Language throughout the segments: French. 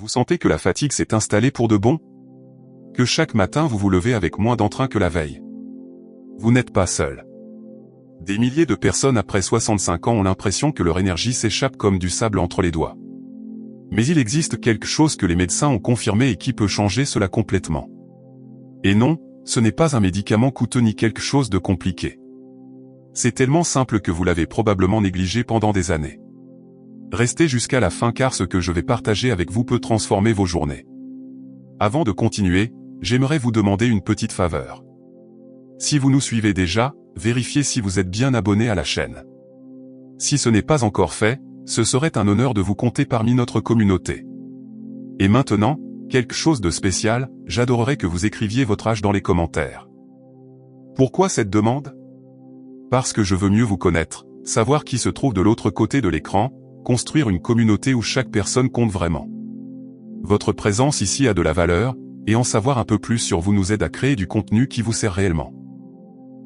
Vous sentez que la fatigue s'est installée pour de bon? Que chaque matin vous vous levez avec moins d'entrain que la veille? Vous n'êtes pas seul. Des milliers de personnes après 65 ans ont l'impression que leur énergie s'échappe comme du sable entre les doigts. Mais il existe quelque chose que les médecins ont confirmé et qui peut changer cela complètement. Et non, ce n'est pas un médicament coûteux ni quelque chose de compliqué. C'est tellement simple que vous l'avez probablement négligé pendant des années. Restez jusqu'à la fin car ce que je vais partager avec vous peut transformer vos journées. Avant de continuer, j'aimerais vous demander une petite faveur. Si vous nous suivez déjà, vérifiez si vous êtes bien abonné à la chaîne. Si ce n'est pas encore fait, ce serait un honneur de vous compter parmi notre communauté. Et maintenant, quelque chose de spécial, j'adorerais que vous écriviez votre âge dans les commentaires. Pourquoi cette demande? Parce que je veux mieux vous connaître, savoir qui se trouve de l'autre côté de l'écran, construire une communauté où chaque personne compte vraiment. Votre présence ici a de la valeur, et en savoir un peu plus sur vous nous aide à créer du contenu qui vous sert réellement.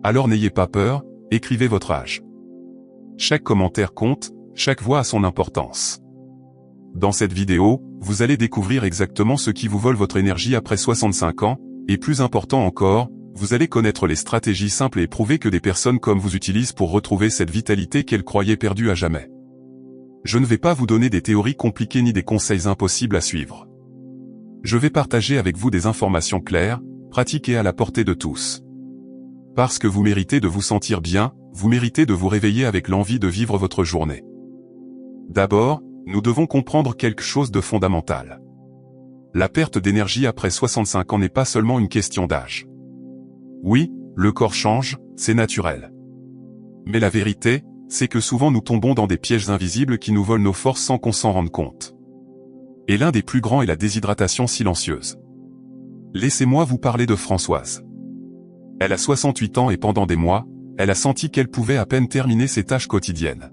Alors n'ayez pas peur, écrivez votre âge. Chaque commentaire compte, chaque voix a son importance. Dans cette vidéo, vous allez découvrir exactement ce qui vous vole votre énergie après 65 ans, et plus important encore, vous allez connaître les stratégies simples et éprouvées que des personnes comme vous utilisent pour retrouver cette vitalité qu'elles croyaient perdue à jamais. Je ne vais pas vous donner des théories compliquées ni des conseils impossibles à suivre. Je vais partager avec vous des informations claires, pratiques et à la portée de tous. Parce que vous méritez de vous sentir bien, vous méritez de vous réveiller avec l'envie de vivre votre journée. D'abord, nous devons comprendre quelque chose de fondamental. La perte d'énergie après 65 ans n'est pas seulement une question d'âge. Oui, le corps change, c'est naturel. Mais la vérité, c'est que souvent nous tombons dans des pièges invisibles qui nous volent nos forces sans qu'on s'en rende compte. Et l'un des plus grands est la déshydratation silencieuse. Laissez-moi vous parler de Françoise. Elle a 68 ans et pendant des mois, elle a senti qu'elle pouvait à peine terminer ses tâches quotidiennes.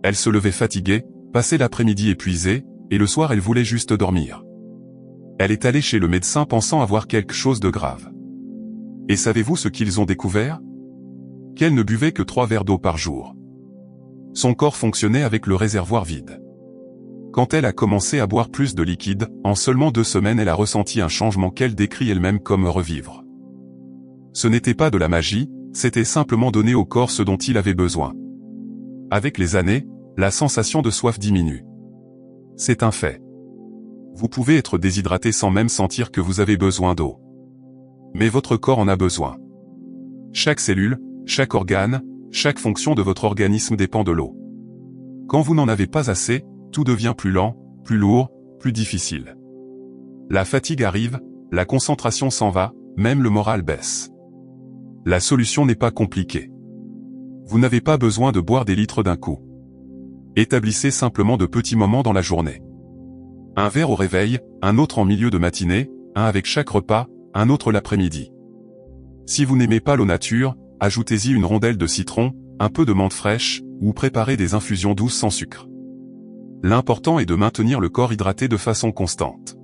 Elle se levait fatiguée, passait l'après-midi épuisée, et le soir elle voulait juste dormir. Elle est allée chez le médecin pensant avoir quelque chose de grave. Et savez-vous ce qu'ils ont découvert? Qu'elle ne buvait que 3 verres d'eau par jour. Son corps fonctionnait avec le réservoir vide. Quand elle a commencé à boire plus de liquide, en seulement 2 semaines elle a ressenti un changement qu'elle décrit elle-même comme revivre. Ce n'était pas de la magie, c'était simplement donner au corps ce dont il avait besoin. Avec les années, la sensation de soif diminue. C'est un fait. Vous pouvez être déshydraté sans même sentir que vous avez besoin d'eau. Mais votre corps en a besoin. Chaque cellule, chaque organe, chaque fonction de votre organisme dépend de l'eau. Quand vous n'en avez pas assez, tout devient plus lent, plus lourd, plus difficile. La fatigue arrive, la concentration s'en va, même le moral baisse. La solution n'est pas compliquée. Vous n'avez pas besoin de boire des litres d'un coup. Établissez simplement de petits moments dans la journée. Un verre au réveil, un autre en milieu de matinée, un avec chaque repas, un autre l'après-midi. Si vous n'aimez pas l'eau nature, ajoutez-y une rondelle de citron, un peu de menthe fraîche, ou préparez des infusions douces sans sucre. L'important est de maintenir le corps hydraté de façon constante.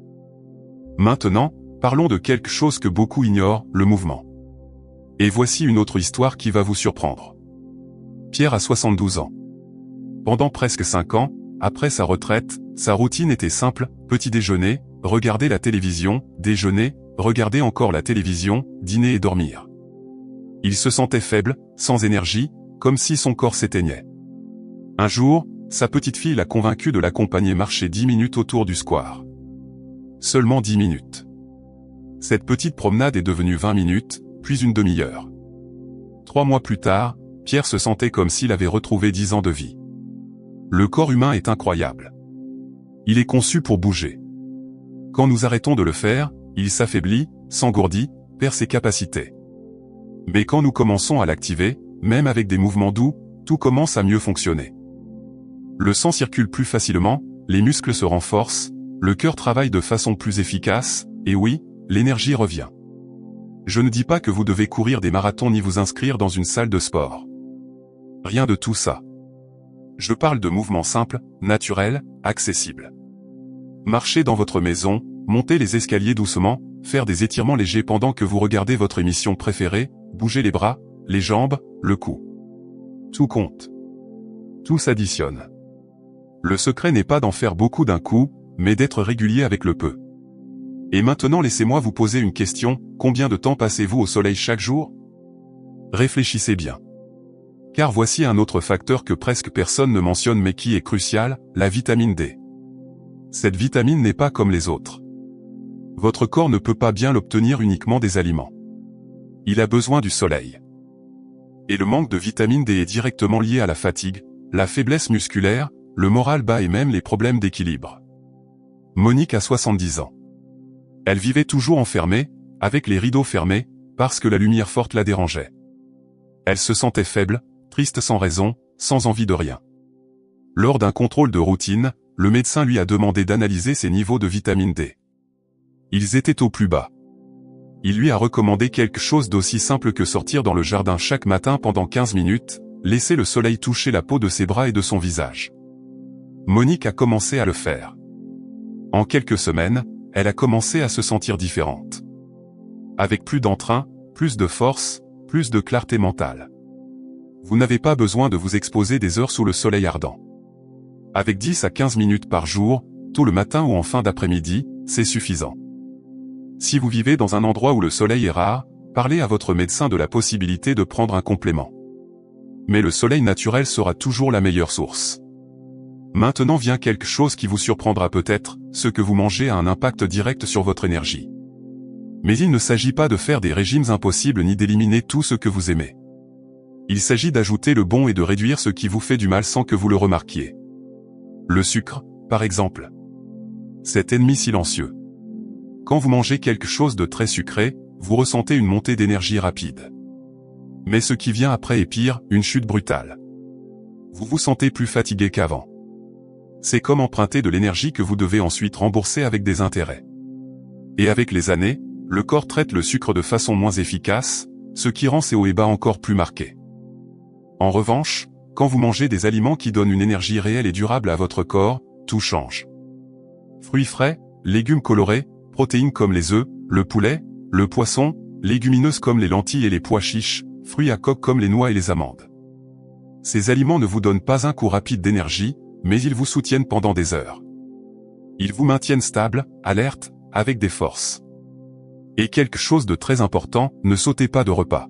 Maintenant, parlons de quelque chose que beaucoup ignorent, le mouvement. Et voici une autre histoire qui va vous surprendre. Pierre a 72 ans. Pendant presque 5 ans, après sa retraite, sa routine était simple, petit déjeuner, regarder la télévision, déjeuner, regarder encore la télévision, dîner et dormir. Il se sentait faible, sans énergie, comme si son corps s'éteignait. Un jour, sa petite fille l'a convaincu de l'accompagner marcher 10 minutes autour du square. Seulement 10 minutes. Cette petite promenade est devenue 20 minutes, puis une demi-heure. 3 mois plus tard, Pierre se sentait comme s'il avait retrouvé 10 ans de vie. Le corps humain est incroyable. Il est conçu pour bouger. Quand nous arrêtons de le faire, il s'affaiblit, s'engourdit, perd ses capacités. Mais quand nous commençons à l'activer, même avec des mouvements doux, tout commence à mieux fonctionner. Le sang circule plus facilement, les muscles se renforcent, le cœur travaille de façon plus efficace, et oui, l'énergie revient. Je ne dis pas que vous devez courir des marathons ni vous inscrire dans une salle de sport. Rien de tout ça. Je parle de mouvements simples, naturels, accessibles. Marchez dans votre maison, montez les escaliers doucement, faire des étirements légers pendant que vous regardez votre émission préférée, bougez les bras, les jambes, le cou. Tout compte. Tout s'additionne. Le secret n'est pas d'en faire beaucoup d'un coup, mais d'être régulier avec le peu. Et maintenant laissez-moi vous poser une question, combien de temps passez-vous au soleil chaque jour? Réfléchissez bien. Car voici un autre facteur que presque personne ne mentionne mais qui est crucial, la vitamine D. Cette vitamine n'est pas comme les autres. Votre corps ne peut pas bien l'obtenir uniquement des aliments. Il a besoin du soleil. Et le manque de vitamine D est directement lié à la fatigue, la faiblesse musculaire, le moral bas et même les problèmes d'équilibre. Monique a 70 ans. Elle vivait toujours enfermée, avec les rideaux fermés, parce que la lumière forte la dérangeait. Elle se sentait faible, triste sans raison, sans envie de rien. Lors d'un contrôle de routine, le médecin lui a demandé d'analyser ses niveaux de vitamine D. Ils étaient au plus bas. Il lui a recommandé quelque chose d'aussi simple que sortir dans le jardin chaque matin pendant 15 minutes, laisser le soleil toucher la peau de ses bras et de son visage. Monique a commencé à le faire. En quelques semaines, elle a commencé à se sentir différente. Avec plus d'entrain, plus de force, plus de clarté mentale. Vous n'avez pas besoin de vous exposer des heures sous le soleil ardent. Avec 10 à 15 minutes par jour, tôt le matin ou en fin d'après-midi, c'est suffisant. Si vous vivez dans un endroit où le soleil est rare, parlez à votre médecin de la possibilité de prendre un complément. Mais le soleil naturel sera toujours la meilleure source. Maintenant vient quelque chose qui vous surprendra peut-être, ce que vous mangez a un impact direct sur votre énergie. Mais il ne s'agit pas de faire des régimes impossibles ni d'éliminer tout ce que vous aimez. Il s'agit d'ajouter le bon et de réduire ce qui vous fait du mal sans que vous le remarquiez. Le sucre, par exemple. Cet ennemi silencieux. Quand vous mangez quelque chose de très sucré, vous ressentez une montée d'énergie rapide. Mais ce qui vient après est pire, une chute brutale. Vous vous sentez plus fatigué qu'avant. C'est comme emprunter de l'énergie que vous devez ensuite rembourser avec des intérêts. Et avec les années, le corps traite le sucre de façon moins efficace, ce qui rend ces hauts et bas encore plus marqués. En revanche, quand vous mangez des aliments qui donnent une énergie réelle et durable à votre corps, tout change. Fruits frais, légumes colorés, protéines comme les œufs, le poulet, le poisson, légumineuses comme les lentilles et les pois chiches, fruits à coque comme les noix et les amandes. Ces aliments ne vous donnent pas un coup rapide d'énergie, mais ils vous soutiennent pendant des heures. Ils vous maintiennent stable, alerte, avec des forces. Et quelque chose de très important, ne sautez pas de repas.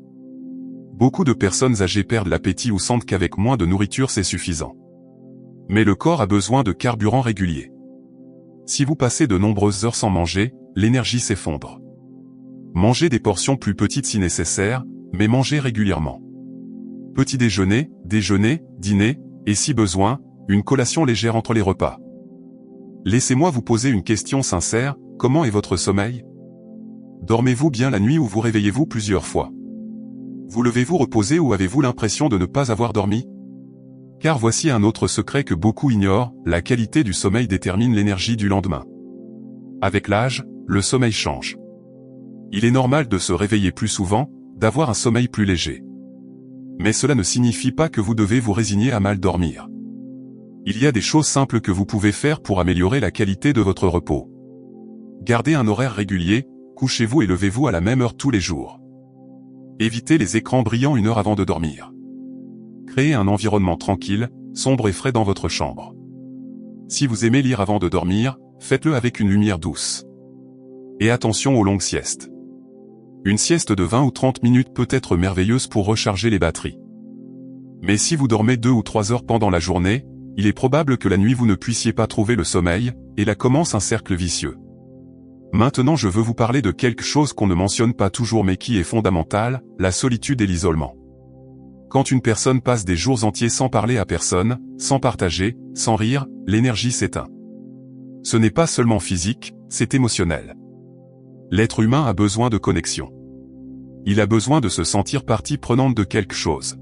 Beaucoup de personnes âgées perdent l'appétit ou sentent qu'avec moins de nourriture c'est suffisant. Mais le corps a besoin de carburant régulier. Si vous passez de nombreuses heures sans manger, l'énergie s'effondre. Mangez des portions plus petites si nécessaire, mais mangez régulièrement. Petit déjeuner, déjeuner, dîner, et si besoin, une collation légère entre les repas. Laissez-moi vous poser une question sincère, comment est votre sommeil? Dormez-vous bien la nuit ou vous réveillez-vous plusieurs fois? Vous levez-vous reposé ou avez-vous l'impression de ne pas avoir dormi? Car voici un autre secret que beaucoup ignorent, la qualité du sommeil détermine l'énergie du lendemain. Avec l'âge, le sommeil change. Il est normal de se réveiller plus souvent, d'avoir un sommeil plus léger. Mais cela ne signifie pas que vous devez vous résigner à mal dormir. Il y a des choses simples que vous pouvez faire pour améliorer la qualité de votre repos. Gardez un horaire régulier, couchez-vous et levez-vous à la même heure tous les jours. Évitez les écrans brillants une heure avant de dormir. Créez un environnement tranquille, sombre et frais dans votre chambre. Si vous aimez lire avant de dormir, faites-le avec une lumière douce. Et attention aux longues siestes. Une sieste de 20 ou 30 minutes peut être merveilleuse pour recharger les batteries. Mais si vous dormez 2 ou 3 heures pendant la journée, il est probable que la nuit vous ne puissiez pas trouver le sommeil, et là commence un cercle vicieux. Maintenant je veux vous parler de quelque chose qu'on ne mentionne pas toujours mais qui est fondamental, la solitude et l'isolement. Quand une personne passe des jours entiers sans parler à personne, sans partager, sans rire, l'énergie s'éteint. Ce n'est pas seulement physique, c'est émotionnel. L'être humain a besoin de connexion. Il a besoin de se sentir partie prenante de quelque chose.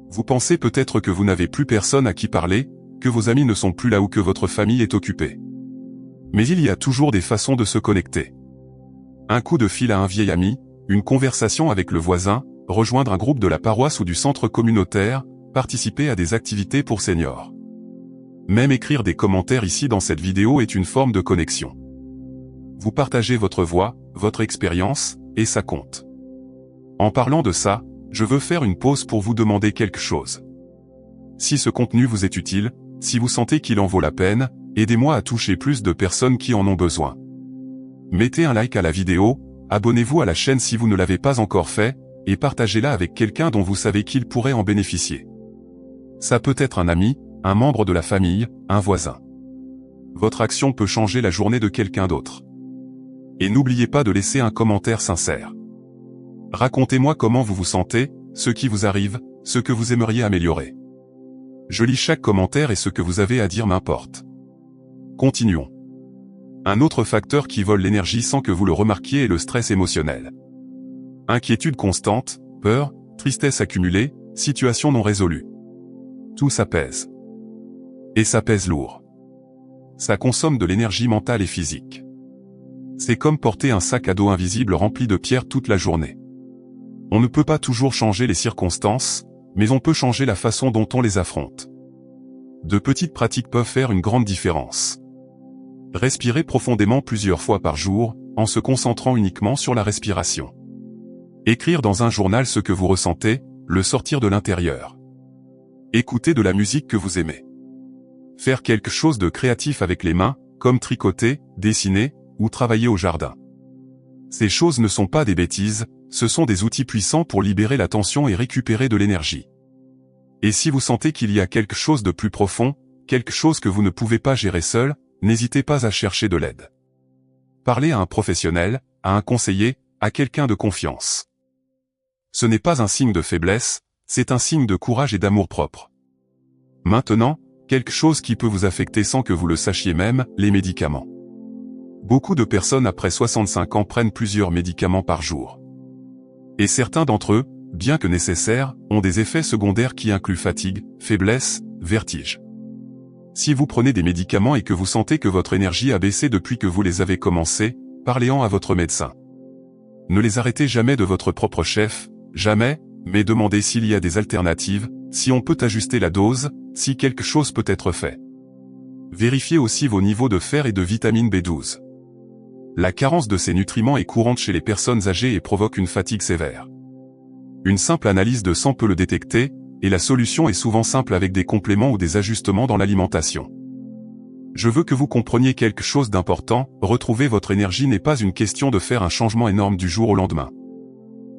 Vous pensez peut-être que vous n'avez plus personne à qui parler, que vos amis ne sont plus là ou que votre famille est occupée. Mais il y a toujours des façons de se connecter. Un coup de fil à un vieil ami, une conversation avec le voisin, rejoindre un groupe de la paroisse ou du centre communautaire, participer à des activités pour seniors. Même écrire des commentaires ici dans cette vidéo est une forme de connexion. Vous partagez votre voix, votre expérience, et ça compte. En parlant de ça, je veux faire une pause pour vous demander quelque chose. Si ce contenu vous est utile, si vous sentez qu'il en vaut la peine, aidez-moi à toucher plus de personnes qui en ont besoin. Mettez un like à la vidéo, abonnez-vous à la chaîne si vous ne l'avez pas encore fait, et partagez-la avec quelqu'un dont vous savez qu'il pourrait en bénéficier. Ça peut être un ami, un membre de la famille, un voisin. Votre action peut changer la journée de quelqu'un d'autre. Et n'oubliez pas de laisser un commentaire sincère. Racontez-moi comment vous vous sentez, ce qui vous arrive, ce que vous aimeriez améliorer. Je lis chaque commentaire et ce que vous avez à dire m'importe. Continuons. Un autre facteur qui vole l'énergie sans que vous le remarquiez est le stress émotionnel. Inquiétude constante, peur, tristesse accumulée, situation non résolue. Tout ça pèse. Et ça pèse lourd. Ça consomme de l'énergie mentale et physique. C'est comme porter un sac à dos invisible rempli de pierres toute la journée. On ne peut pas toujours changer les circonstances, mais on peut changer la façon dont on les affronte. De petites pratiques peuvent faire une grande différence. Respirez profondément plusieurs fois par jour, en se concentrant uniquement sur la respiration. Écrire dans un journal ce que vous ressentez, le sortir de l'intérieur. Écoutez de la musique que vous aimez. Faire quelque chose de créatif avec les mains, comme tricoter, dessiner, ou travailler au jardin. Ces choses ne sont pas des bêtises, ce sont des outils puissants pour libérer la tension et récupérer de l'énergie. Et si vous sentez qu'il y a quelque chose de plus profond, quelque chose que vous ne pouvez pas gérer seul, n'hésitez pas à chercher de l'aide. Parlez à un professionnel, à un conseiller, à quelqu'un de confiance. Ce n'est pas un signe de faiblesse, c'est un signe de courage et d'amour-propre. Maintenant, quelque chose qui peut vous affecter sans que vous le sachiez même, les médicaments. Beaucoup de personnes après 65 ans prennent plusieurs médicaments par jour. Et certains d'entre eux, bien que nécessaires, ont des effets secondaires qui incluent fatigue, faiblesse, vertige. Si vous prenez des médicaments et que vous sentez que votre énergie a baissé depuis que vous les avez commencés, parlez-en à votre médecin. Ne les arrêtez jamais de votre propre chef, jamais, mais demandez s'il y a des alternatives, si on peut ajuster la dose, si quelque chose peut être fait. Vérifiez aussi vos niveaux de fer et de vitamine B12. La carence de ces nutriments est courante chez les personnes âgées et provoque une fatigue sévère. Une simple analyse de sang peut le détecter, et la solution est souvent simple avec des compléments ou des ajustements dans l'alimentation. Je veux que vous compreniez quelque chose d'important, retrouver votre énergie n'est pas une question de faire un changement énorme du jour au lendemain.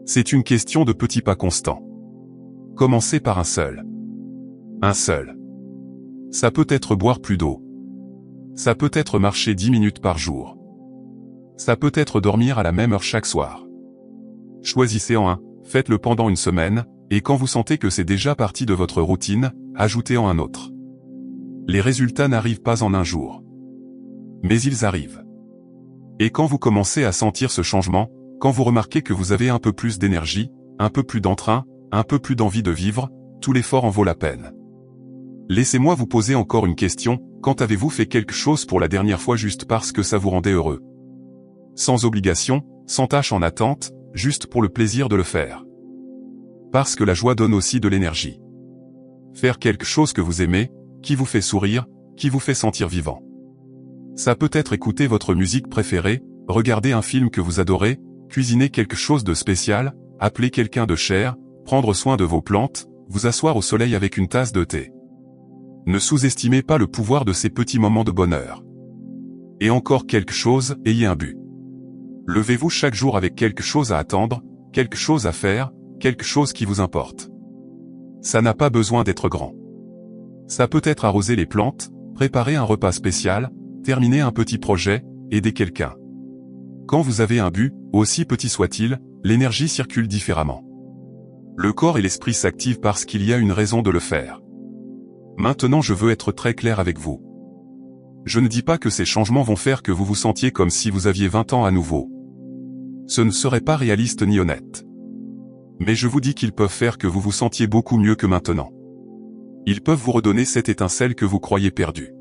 C'est une question de petits pas constants. Commencez par un seul. Un seul. Ça peut être boire plus d'eau. Ça peut être marcher 10 minutes par jour. Ça peut être dormir à la même heure chaque soir. Choisissez en un, faites-le pendant une semaine, et quand vous sentez que c'est déjà partie de votre routine, ajoutez-en un autre. Les résultats n'arrivent pas en un jour. Mais ils arrivent. Et quand vous commencez à sentir ce changement, quand vous remarquez que vous avez un peu plus d'énergie, un peu plus d'entrain, un peu plus d'envie de vivre, tout l'effort en vaut la peine. Laissez-moi vous poser encore une question, quand avez-vous fait quelque chose pour la dernière fois juste parce que ça vous rendait heureux? Sans obligation, sans tâche en attente, juste pour le plaisir de le faire. Parce que la joie donne aussi de l'énergie. Faire quelque chose que vous aimez, qui vous fait sourire, qui vous fait sentir vivant. Ça peut être écouter votre musique préférée, regarder un film que vous adorez, cuisiner quelque chose de spécial, appeler quelqu'un de cher, prendre soin de vos plantes, vous asseoir au soleil avec une tasse de thé. Ne sous-estimez pas le pouvoir de ces petits moments de bonheur. Et encore quelque chose, ayez un but. Levez-vous chaque jour avec quelque chose à attendre, quelque chose à faire, quelque chose qui vous importe. Ça n'a pas besoin d'être grand. Ça peut être arroser les plantes, préparer un repas spécial, terminer un petit projet, aider quelqu'un. Quand vous avez un but, aussi petit soit-il, l'énergie circule différemment. Le corps et l'esprit s'activent parce qu'il y a une raison de le faire. Maintenant je veux être très clair avec vous. Je ne dis pas que ces changements vont faire que vous vous sentiez comme si vous aviez 20 ans à nouveau. Ce ne serait pas réaliste ni honnête. Mais je vous dis qu'ils peuvent faire que vous vous sentiez beaucoup mieux que maintenant. Ils peuvent vous redonner cette étincelle que vous croyez perdue.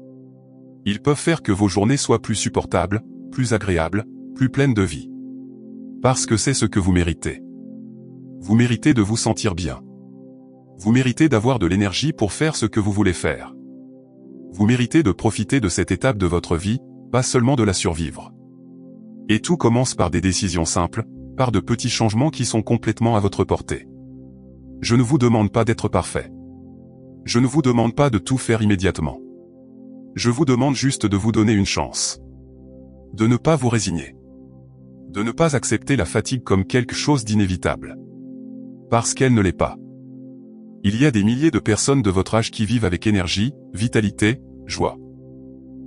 Ils peuvent faire que vos journées soient plus supportables, plus agréables, plus pleines de vie. Parce que c'est ce que vous méritez. Vous méritez de vous sentir bien. Vous méritez d'avoir de l'énergie pour faire ce que vous voulez faire. Vous méritez de profiter de cette étape de votre vie, pas seulement de la survivre. Et tout commence par des décisions simples, par de petits changements qui sont complètement à votre portée. Je ne vous demande pas d'être parfait. Je ne vous demande pas de tout faire immédiatement. Je vous demande juste de vous donner une chance. De ne pas vous résigner. De ne pas accepter la fatigue comme quelque chose d'inévitable. Parce qu'elle ne l'est pas. Il y a des milliers de personnes de votre âge qui vivent avec énergie, vitalité, joie.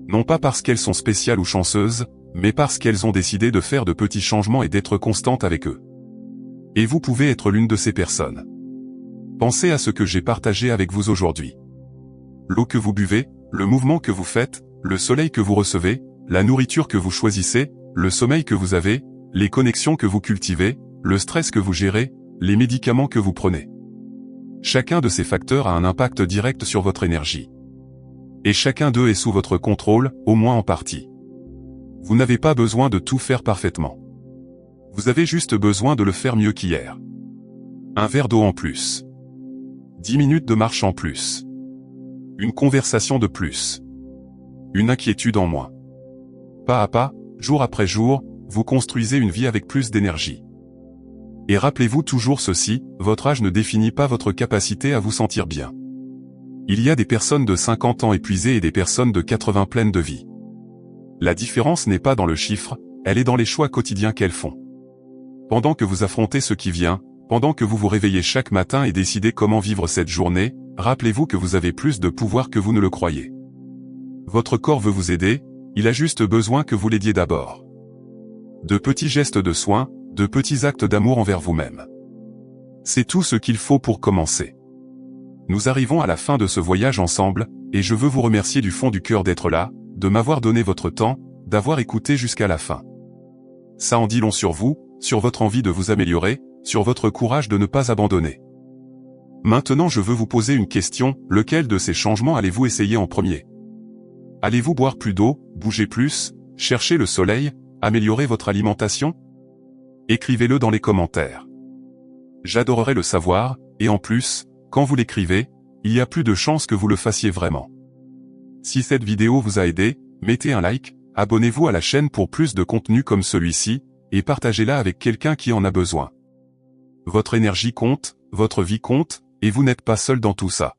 Non pas parce qu'elles sont spéciales ou chanceuses, mais parce qu'elles ont décidé de faire de petits changements et d'être constantes avec eux. Et vous pouvez être l'une de ces personnes. Pensez à ce que j'ai partagé avec vous aujourd'hui. L'eau que vous buvez, le mouvement que vous faites, le soleil que vous recevez, la nourriture que vous choisissez, le sommeil que vous avez, les connexions que vous cultivez, le stress que vous gérez, les médicaments que vous prenez. Chacun de ces facteurs a un impact direct sur votre énergie. Et chacun d'eux est sous votre contrôle, au moins en partie. Vous n'avez pas besoin de tout faire parfaitement. Vous avez juste besoin de le faire mieux qu'hier. Un verre d'eau en plus. 10 minutes de marche en plus. Une conversation de plus. Une inquiétude en moins. Pas à pas, jour après jour, vous construisez une vie avec plus d'énergie. Et rappelez-vous toujours ceci, votre âge ne définit pas votre capacité à vous sentir bien. Il y a des personnes de 50 ans épuisées et des personnes de 80 pleines de vie. La différence n'est pas dans le chiffre, elle est dans les choix quotidiens qu'elles font. Pendant que vous affrontez ce qui vient, pendant que vous vous réveillez chaque matin et décidez comment vivre cette journée, rappelez-vous que vous avez plus de pouvoir que vous ne le croyez. Votre corps veut vous aider, il a juste besoin que vous l'aidiez d'abord. De petits gestes de soin, de petits actes d'amour envers vous-même. C'est tout ce qu'il faut pour commencer. Nous arrivons à la fin de ce voyage ensemble, et je veux vous remercier du fond du cœur d'être là, de m'avoir donné votre temps, d'avoir écouté jusqu'à la fin. Ça en dit long sur vous, sur votre envie de vous améliorer, sur votre courage de ne pas abandonner. Maintenant je veux vous poser une question, lequel de ces changements allez-vous essayer en premier? Allez-vous boire plus d'eau, bouger plus, chercher le soleil, améliorer votre alimentation? Écrivez-le dans les commentaires. J'adorerais le savoir, et en plus, quand vous l'écrivez, il y a plus de chances que vous le fassiez vraiment. Si cette vidéo vous a aidé, mettez un like, abonnez-vous à la chaîne pour plus de contenu comme celui-ci, et partagez-la avec quelqu'un qui en a besoin. Votre énergie compte, votre vie compte, et vous n'êtes pas seul dans tout ça.